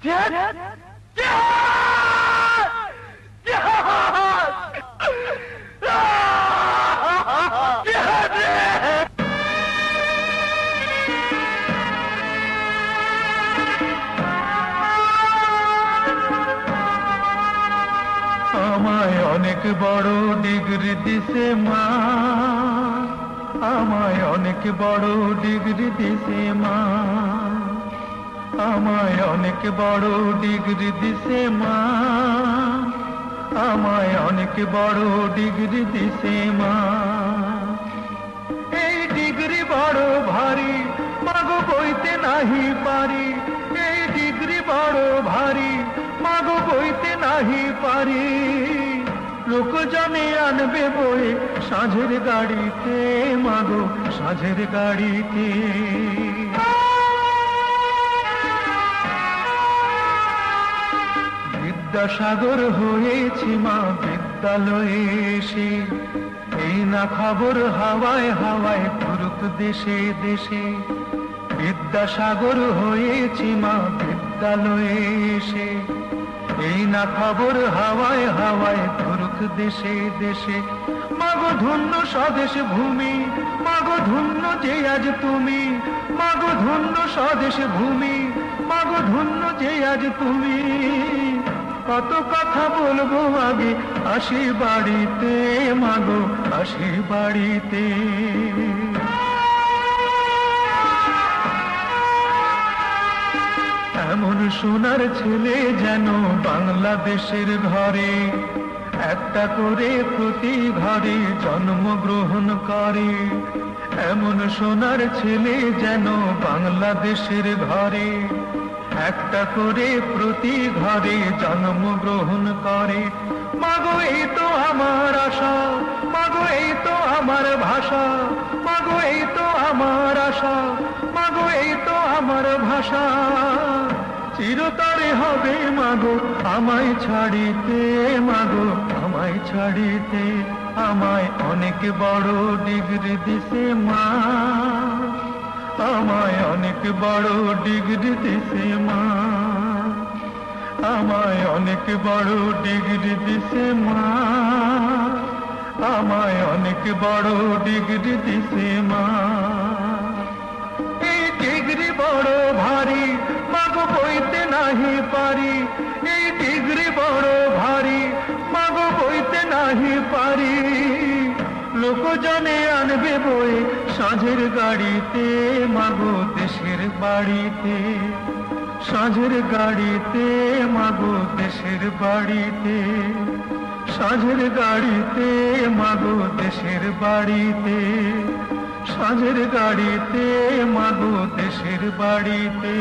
জিহাদ আমায় অনেক বড় ডিগ্রি দিছে মা, আমায় অনেক বড় ডিগ্রি দিছে মা, আমায় অনেক বড় ডিগ্রি দিছে মা, আমায় অনেক বড় ডিগ্রি দিছে মা। এই ডিগ্রি বড় ভারী মাগো বইতে নাহি পারি, এই ডিগ্রি বড় ভারী মাগো বইতে নাহি পারি। লোকজনে আনবে বই সাঁঝের গাড়িতে মাগো সাঁঝের গাড়িতে। বিদ্যাসাগর হয়েছি মা বিদ্যালয়ে এসে, এই না খবর হাওয়ায় হাওয়ায় ঘুরুক দেশে দেশে। বিদ্যাসাগর হয়েছি মা বিদ্যালয়ে এসে, এই না খবর হাওয়ায় হাওয়ায় ঘুরুক দেশে দেশে। মাগো ধন্য স্বদেশ ভূমি, মাগো ধন্য যে আজ তুমি, মাগো ধন্য স্বদেশ ভূমি, মাগো ধন্য যে আজ তুমি। কত কথা বলবো আগে আসি বাড়িতে মাগো আসি বাড়িতে। এমন সোনার ছেলে যেন বাংলাদেশের ঘরে, একটা করে প্রতি ঘরে জন্মগ্রহণ করে। এমন সোনার ছেলে যেন বাংলাদেশের ঘরে, একটা করে প্রতি ঘরে জন্মগ্রহণ করে। মাগো এই তো আমার আশা, মাগো এই তো আমার ভাষা, মাগো এই তো আমার আশা, মাগো এই তো আমার ভাষা। চিরতরে হবে মাগো আমায় ছাড়িতে, মাগো আমায় ছাড়িতে। আমায় অনেক বড় ডিগ্রি দিছে মা, আমায় অনেক বড় ডিগ্রি দিছে মা, আমায় অনেক বড় ডিগ্রি দিছে মা, আমায় অনেক বড় ডিগ্রি দিছে মা। এই ডিগ্রি বড় ভারী মাগো বইতে নাহি পারি, এই ডিগ্রি বড় ভারী মাগো বইতে নাহি পারি। লোকজনে আনবে বই সাঁঝের গাড়িতে মাগো দেশের বাড়িতে, সাঁঝের গাড়িতে মাগো দেশের বাড়িতে, সাঁঝের গাড়িতে মাগো দেশের বাড়িতে, সাঁঝের গাড়িতে মাগো দেশের বাড়িতে।